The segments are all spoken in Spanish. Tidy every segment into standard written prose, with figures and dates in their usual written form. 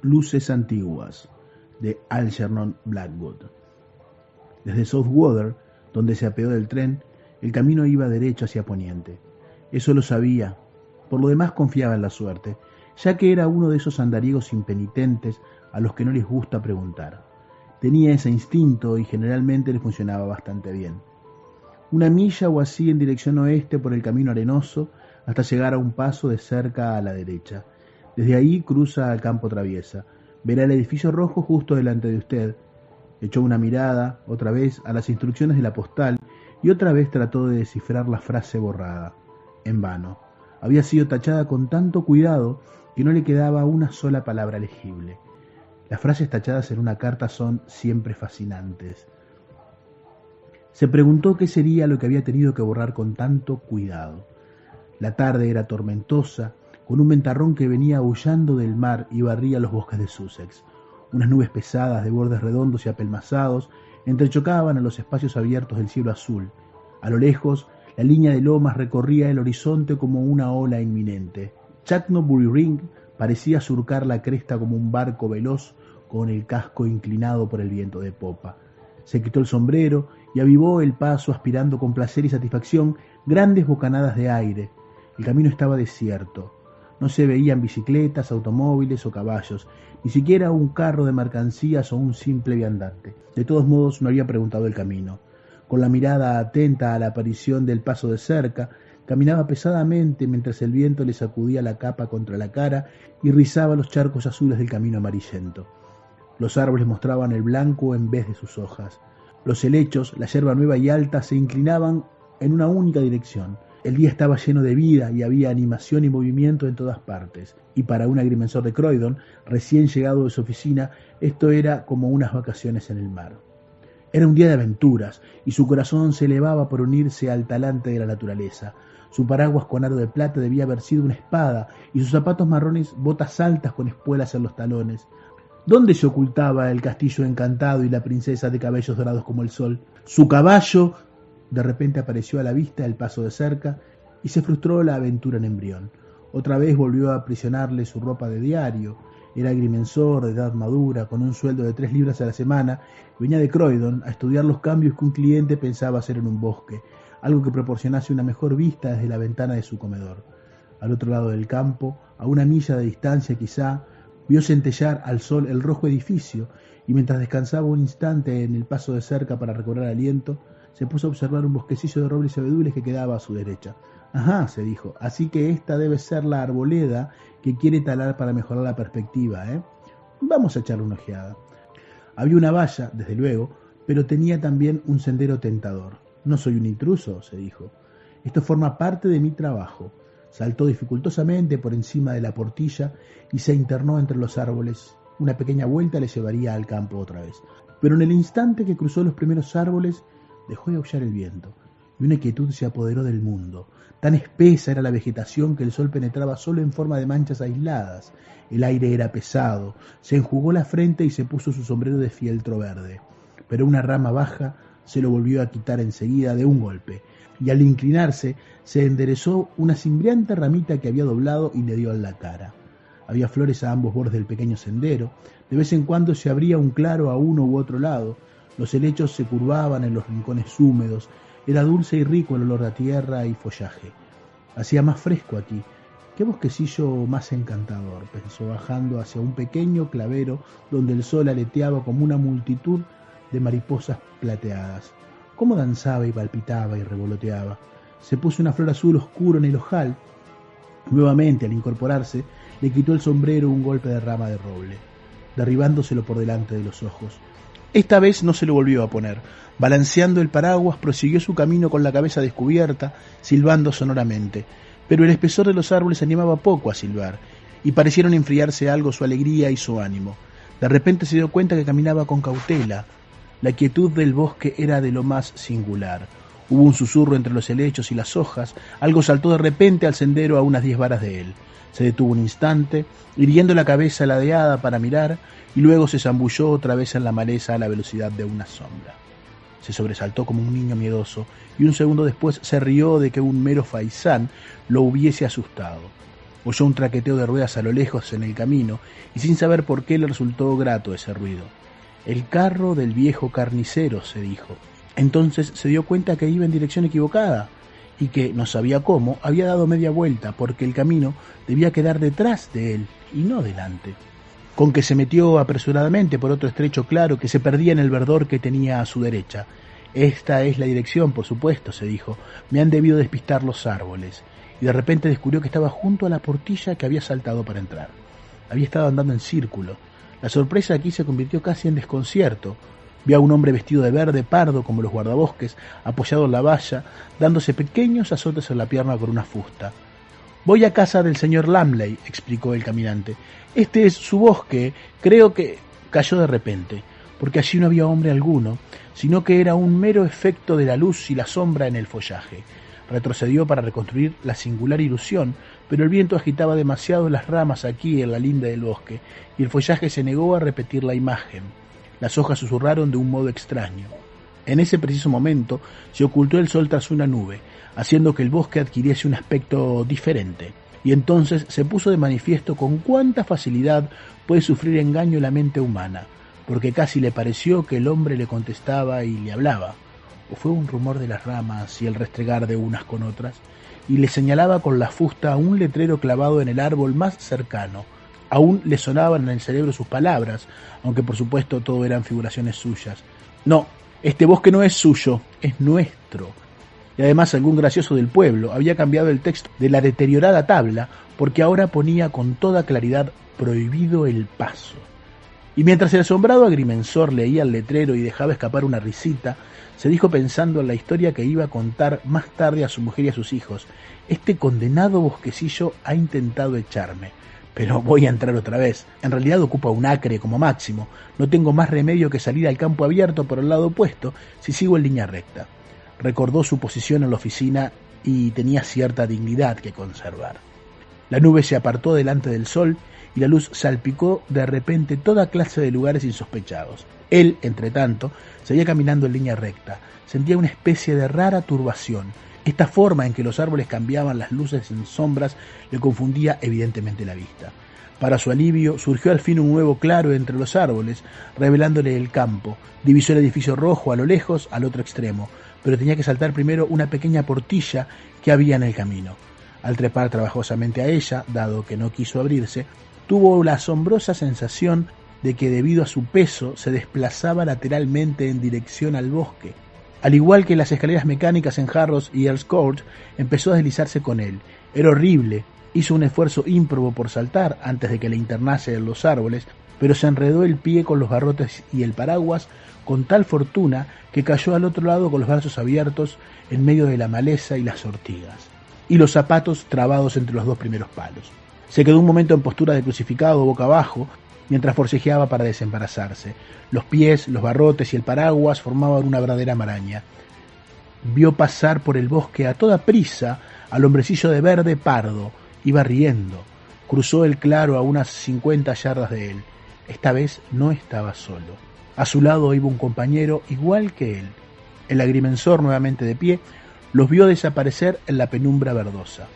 Luces antiguas, de Algernon Blackwood. Desde Southwater, donde se apeó del tren, el camino iba derecho hacia poniente. Eso lo sabía. Por lo demás confiaba en la suerte, ya que era uno de esos andariegos impenitentes a los que no les gusta preguntar. Tenía ese instinto y generalmente le funcionaba bastante bien. Una milla o así en dirección oeste por el camino arenoso hasta llegar a un paso de cerca a la derecha. Desde ahí cruza al campo traviesa. Verá el edificio rojo justo delante de usted. Echó una mirada, otra vez, a las instrucciones de la postal y otra vez trató de descifrar la frase borrada. En vano. Había sido tachada con tanto cuidado que no le quedaba una sola palabra legible. Las frases tachadas en una carta son siempre fascinantes. Se preguntó qué sería lo que había tenido que borrar con tanto cuidado. La tarde era tormentosa, con un ventarrón que venía aullando del mar y barría los bosques de Sussex. Unas nubes pesadas de bordes redondos y apelmazados entrechocaban a los espacios abiertos del cielo azul. A lo lejos, la línea de lomas recorría el horizonte como una ola inminente. Chacknobury Ring parecía surcar la cresta como un barco veloz con el casco inclinado por el viento de popa. Se quitó el sombrero y avivó el paso aspirando con placer y satisfacción grandes bocanadas de aire. El camino estaba desierto. No se veían bicicletas, automóviles o caballos, ni siquiera un carro de mercancías o un simple viandante. De todos modos, no había preguntado el camino. Con la mirada atenta a la aparición del paso de cerca, caminaba pesadamente mientras el viento le sacudía la capa contra la cara y rizaba los charcos azules del camino amarillento. Los árboles mostraban el blanco en vez de sus hojas. Los helechos, la yerba nueva y alta, se inclinaban en una única dirección. El día estaba lleno de vida y había animación y movimiento en todas partes. Y para un agrimensor de Croydon, recién llegado de su oficina, esto era como unas vacaciones en el mar. Era un día de aventuras, y su corazón se elevaba por unirse al talante de la naturaleza. Su paraguas con aro de plata debía haber sido una espada, y sus zapatos marrones botas altas con espuelas en los talones. ¿Dónde se ocultaba el castillo encantado y la princesa de cabellos dorados como el sol? Su caballo. De repente apareció a la vista el paso de cerca y se frustró la aventura en embrión. Otra vez volvió a aprisionarle su ropa de diario. Era agrimensor de edad madura, con un sueldo de 3 libras a la semana. Venía de Croydon a estudiar los cambios que un cliente pensaba hacer en un bosque, algo que proporcionase una mejor vista desde la ventana de su comedor. Al otro lado del campo, a una milla de distancia quizá, vio centellear al sol el rojo edificio y mientras descansaba un instante en el paso de cerca para recobrar aliento, se puso a observar un bosquecillo de robles y abedules que quedaba a su derecha. Ajá, se dijo, así que esta debe ser la arboleda que quiere talar para mejorar la perspectiva, ¿eh? Vamos a echarle una ojeada. Había una valla, desde luego, pero tenía también un sendero tentador. No soy un intruso, se dijo. Esto forma parte de mi trabajo. Saltó dificultosamente por encima de la portilla y se internó entre los árboles. Una pequeña vuelta le llevaría al campo otra vez. Pero en el instante que cruzó los primeros árboles, dejó de aullar el viento, y una quietud se apoderó del mundo. Tan espesa era la vegetación que el sol penetraba solo en forma de manchas aisladas. El aire era pesado, se enjugó la frente y se puso su sombrero de fieltro verde. Pero una rama baja se lo volvió a quitar enseguida de un golpe, y al inclinarse se enderezó una cimbriante ramita que había doblado y le dio en la cara. Había flores a ambos bordes del pequeño sendero. De vez en cuando se abría un claro a uno u otro lado. Los helechos se curvaban en los rincones húmedos. Era dulce y rico el olor a tierra y follaje. Hacía más fresco aquí. Qué bosquecillo más encantador, pensó bajando hacia un pequeño clavero donde el sol aleteaba como una multitud de mariposas plateadas. Cómo danzaba y palpitaba y revoloteaba. Se puso una flor azul oscuro en el ojal. Nuevamente, al incorporarse, le quitó el sombrero un golpe de rama de roble, derribándoselo por delante de los ojos. Esta vez no se lo volvió a poner. Balanceando el paraguas, prosiguió su camino con la cabeza descubierta, silbando sonoramente. Pero el espesor de los árboles animaba poco a silbar, y parecieron enfriarse algo su alegría y su ánimo. De repente se dio cuenta que caminaba con cautela. La quietud del bosque era de lo más singular. Hubo un susurro entre los helechos y las hojas. Algo saltó de repente al sendero a unas 10 varas de él. Se detuvo un instante, irguiendo la cabeza ladeada para mirar, y luego se zambulló otra vez en la maleza a la velocidad de una sombra. Se sobresaltó como un niño miedoso, y un segundo después se rió de que un mero faisán lo hubiese asustado. Oyó un traqueteo de ruedas a lo lejos en el camino y sin saber por qué le resultó grato ese ruido. El carro del viejo carnicero, se dijo. Entonces se dio cuenta que iba en dirección equivocada y que, no sabía cómo, había dado media vuelta porque el camino debía quedar detrás de él y no delante. Con que se metió apresuradamente por otro estrecho claro que se perdía en el verdor que tenía a su derecha. Esta es la dirección, por supuesto, se dijo. Me han debido despistar los árboles. Y de repente descubrió que estaba junto a la portilla que había saltado para entrar. Había estado andando en círculo. La sorpresa aquí se convirtió casi en desconcierto. Vio a un hombre vestido de verde pardo como los guardabosques, apoyado en la valla, dándose pequeños azotes en la pierna con una fusta. «Voy a casa del señor Lumley», explicó el caminante. «Este es su bosque. Creo que...» Cayó de repente, porque allí no había hombre alguno, sino que era un mero efecto de la luz y la sombra en el follaje. Retrocedió para reconstruir la singular ilusión, pero el viento agitaba demasiado las ramas aquí en la linde del bosque, y el follaje se negó a repetir la imagen. Las hojas susurraron de un modo extraño. En ese preciso momento se ocultó el sol tras una nube, haciendo que el bosque adquiriese un aspecto diferente, y entonces se puso de manifiesto con cuánta facilidad puede sufrir engaño la mente humana, porque casi le pareció que el hombre le contestaba y le hablaba, o fue un rumor de las ramas y el restregar de unas con otras, y le señalaba con la fusta a un letrero clavado en el árbol más cercano. Aún le sonaban en el cerebro sus palabras, aunque por supuesto todo eran figuraciones suyas. «No, este bosque no es suyo, es nuestro». Y además algún gracioso del pueblo había cambiado el texto de la deteriorada tabla, porque ahora ponía con toda claridad «prohibido el paso». Y mientras el asombrado agrimensor leía el letrero y dejaba escapar una risita, se dijo pensando en la historia que iba a contar más tarde a su mujer y a sus hijos: «Este condenado bosquecillo ha intentado echarme, pero voy a entrar otra vez. En realidad ocupa un acre como máximo. No tengo más remedio que salir al campo abierto por el lado opuesto si sigo en línea recta». Recordó su posición en la oficina y tenía cierta dignidad que conservar. La nube se apartó delante del sol y la luz salpicó de repente toda clase de lugares insospechados. Él, entretanto, seguía caminando en línea recta. Sentía una especie de rara turbación. Esta forma en que los árboles cambiaban las luces en sombras le confundía evidentemente la vista. Para su alivio, surgió al fin un nuevo claro entre los árboles, revelándole el campo. Divisó el edificio rojo a lo lejos, al otro extremo, pero tenía que saltar primero una pequeña portilla que había en el camino. Al trepar trabajosamente a ella, dado que no quiso abrirse, tuvo la asombrosa sensación de que debido a su peso se desplazaba lateralmente en dirección al bosque. Al igual que las escaleras mecánicas en Harrods y Earl's Court, empezó a deslizarse con él. Era horrible. Hizo un esfuerzo ímprobo por saltar antes de que le internase en los árboles, pero se enredó el pie con los barrotes y el paraguas con tal fortuna que cayó al otro lado con los brazos abiertos en medio de la maleza y las ortigas, y los zapatos trabados entre los dos primeros palos. Se quedó un momento en postura de crucificado boca abajo, mientras forcejeaba para desembarazarse. Los pies, los barrotes y el paraguas formaban una verdadera maraña. Vio pasar por el bosque a toda prisa al hombrecillo de verde pardo. Iba riendo. Cruzó el claro a unas 50 yardas de él. Esta vez no estaba solo. A su lado iba un compañero igual que él. El agrimensor, nuevamente de pie, los vio desaparecer en la penumbra verdosa.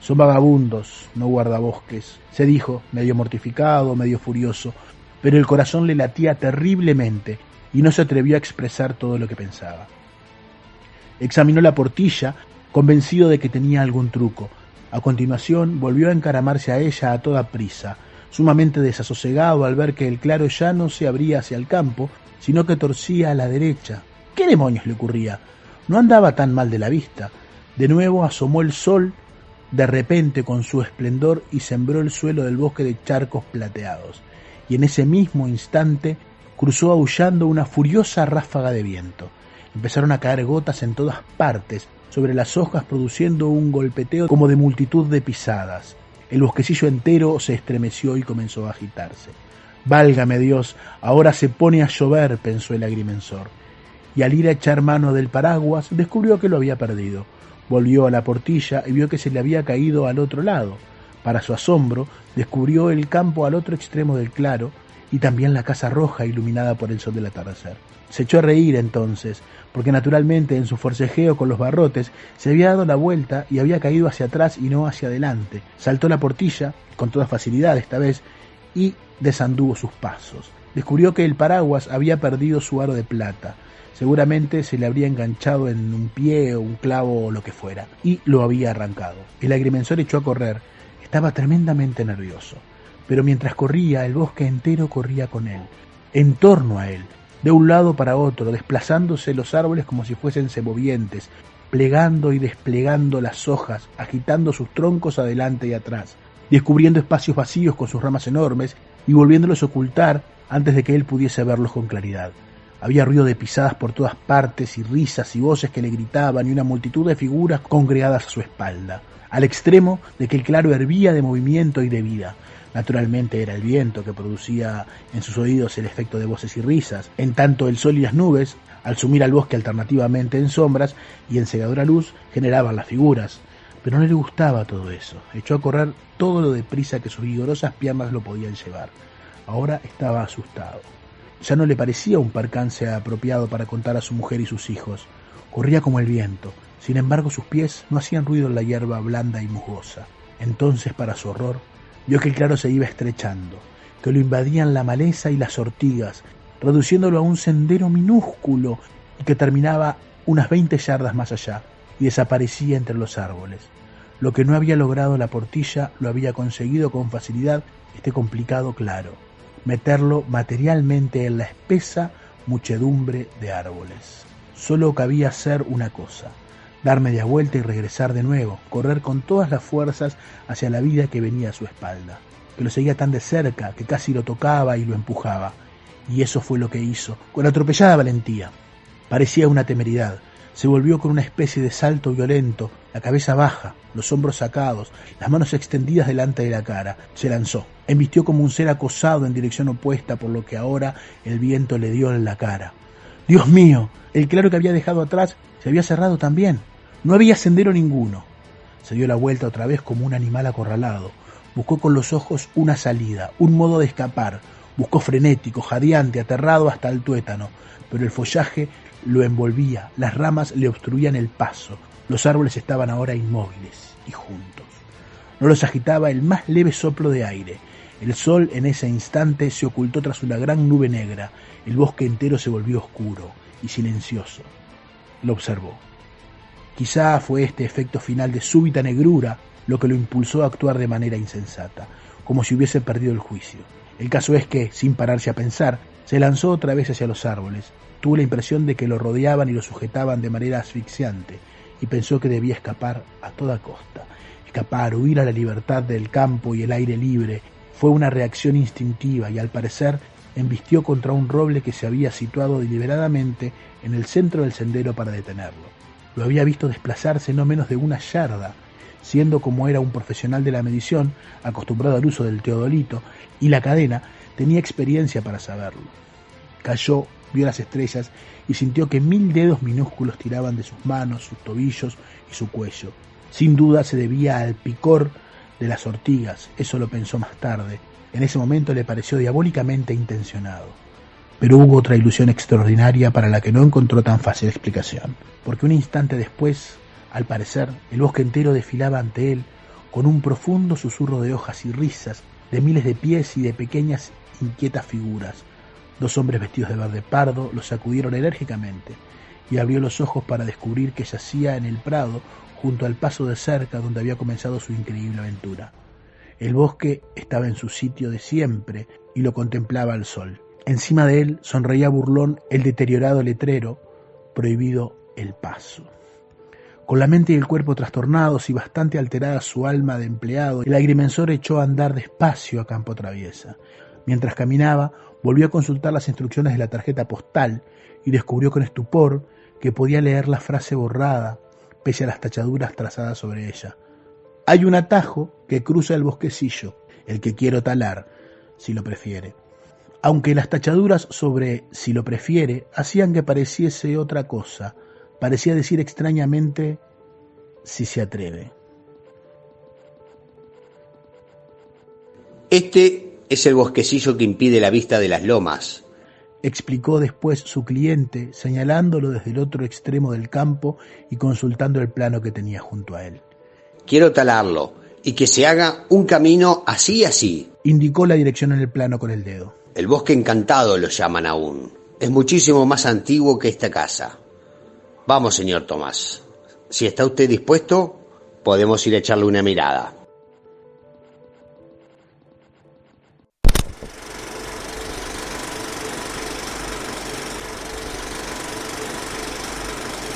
«Son vagabundos, no guardabosques», se dijo, medio mortificado, medio furioso, pero el corazón le latía terriblemente y no se atrevió a expresar todo lo que pensaba. Examinó la portilla, convencido de que tenía algún truco. A continuación volvió a encaramarse a ella a toda prisa, sumamente desasosegado al ver que el claro ya no se abría hacia el campo, sino que torcía a la derecha. ¿Qué demonios le ocurría? No andaba tan mal de la vista. De nuevo asomó el sol de repente con su esplendor y sembró el suelo del bosque de charcos plateados, y en ese mismo instante cruzó aullando una furiosa ráfaga de viento. Empezaron a caer gotas en todas partes sobre las hojas, produciendo un golpeteo como de multitud de pisadas. El bosquecillo entero se estremeció y comenzó a agitarse. «Válgame Dios, ahora se pone a llover», pensó el agrimensor, y al ir a echar mano del paraguas descubrió que lo había perdido. Volvió a la portilla y vio que se le había caído al otro lado. Para su asombro, descubrió el campo al otro extremo del claro y también la casa roja iluminada por el sol del atardecer. Se echó a reír entonces, porque naturalmente en su forcejeo con los barrotes se había dado la vuelta y había caído hacia atrás y no hacia adelante. Saltó la portilla, con toda facilidad esta vez, y desanduvo sus pasos. Descubrió que el paraguas había perdido su aro de plata. Seguramente se le habría enganchado en un pie o un clavo o lo que fuera, y lo había arrancado. El agrimensor echó a correr. Estaba tremendamente nervioso, pero mientras corría, el bosque entero corría con él, en torno a él, de un lado para otro, desplazándose los árboles como si fuesen semovientes, plegando y desplegando las hojas, agitando sus troncos adelante y atrás, descubriendo espacios vacíos con sus ramas enormes y volviéndolos a ocultar antes de que él pudiese verlos con claridad. Había ruido de pisadas por todas partes y risas y voces que le gritaban y una multitud de figuras congregadas a su espalda, al extremo de que el claro hervía de movimiento y de vida. Naturalmente era el viento que producía en sus oídos el efecto de voces y risas, en tanto el sol y las nubes, al sumir al bosque alternativamente en sombras y en cegadora luz, generaban las figuras. Pero no le gustaba todo eso. Echó a correr todo lo deprisa que sus vigorosas piernas lo podían llevar. Ahora estaba asustado. Ya no le parecía un percance apropiado para contar a su mujer y sus hijos. Corría como el viento. Sin embargo, sus pies no hacían ruido en la hierba blanda y musgosa. Entonces, para su horror, vio que el claro se iba estrechando, que lo invadían la maleza y las ortigas, reduciéndolo a un sendero minúsculo y que terminaba unas 20 yardas más allá y desaparecía entre los árboles. Lo que no había logrado la portilla lo había conseguido con facilidad este complicado claro, meterlo materialmente en la espesa muchedumbre de árboles. Solo cabía hacer una cosa: dar media vuelta y regresar de nuevo, correr con todas las fuerzas hacia la vida que venía a su espalda, que lo seguía tan de cerca que casi lo tocaba y lo empujaba. Y eso fue lo que hizo, con atropellada valentía. Parecía una temeridad. Se volvió con una especie de salto violento, la cabeza baja, los hombros sacados, las manos extendidas delante de la cara. Se lanzó. Embistió como un ser acosado en dirección opuesta, por lo que ahora el viento le dio en la cara. ¡Dios mío! El claro que había dejado atrás se había cerrado también. No había sendero ninguno. Se dio la vuelta otra vez como un animal acorralado. Buscó con los ojos una salida, un modo de escapar. Buscó frenético, jadeante, aterrado hasta el tuétano, pero el follaje lo envolvía, las ramas le obstruían el paso. Los árboles estaban ahora inmóviles y juntos. No los agitaba el más leve soplo de aire. El sol en ese instante se ocultó tras una gran nube negra. El bosque entero se volvió oscuro y silencioso. Lo observó. Quizá fue este efecto final de súbita negrura lo que lo impulsó a actuar de manera insensata, como si hubiese perdido el juicio. El caso es que, sin pararse a pensar, se lanzó otra vez hacia los árboles. Tuvo la impresión de que lo rodeaban y lo sujetaban de manera asfixiante, y pensó que debía escapar a toda costa. Escapar, huir a la libertad del campo y el aire libre. Fue una reacción instintiva y, al parecer, embistió contra un roble que se había situado deliberadamente en el centro del sendero para detenerlo. Lo había visto desplazarse no menos de una yarda, siendo como era un profesional de la medición, acostumbrado al uso del teodolito y la cadena, tenía experiencia para saberlo. Cayó, vio las estrellas y sintió que 1000 dedos minúsculos tiraban de sus manos, sus tobillos y su cuello. Sin duda se debía al picor de las ortigas, eso lo pensó más tarde. En ese momento le pareció diabólicamente intencionado. Pero hubo otra ilusión extraordinaria para la que no encontró tan fácil explicación, porque un instante después, al parecer, el bosque entero desfilaba ante él con un profundo susurro de hojas y risas, de miles de pies y de pequeñas inquietas figuras. 2 hombres vestidos de verde pardo lo sacudieron enérgicamente y abrió los ojos para descubrir que yacía en el prado junto al paso de cerca donde había comenzado su increíble aventura. El bosque estaba en su sitio de siempre y lo contemplaba al sol. Encima de él sonreía burlón el deteriorado letrero: prohibido el paso. Con la mente y el cuerpo trastornados y bastante alterada su alma de empleado, el agrimensor echó a andar despacio a campo traviesa. Mientras caminaba, volvió a consultar las instrucciones de la tarjeta postal y descubrió con estupor que podía leer la frase borrada, pese a las tachaduras trazadas sobre ella. Hay un atajo que cruza el bosquecillo, el que quiero talar, si lo prefiere. Aunque las tachaduras sobre si lo prefiere hacían que pareciese otra cosa, parecía decir extrañamente si se atreve. Este es el bosquecillo que impide la vista de las lomas, explicó después su cliente, señalándolo desde el otro extremo del campo y consultando el plano que tenía junto a él. Quiero talarlo y que se haga un camino así y así. Indicó la dirección en el plano con el dedo. El bosque encantado lo llaman aún. Es muchísimo más antiguo que esta casa. Vamos, señor Tomás. Si está usted dispuesto, podemos ir a echarle una mirada.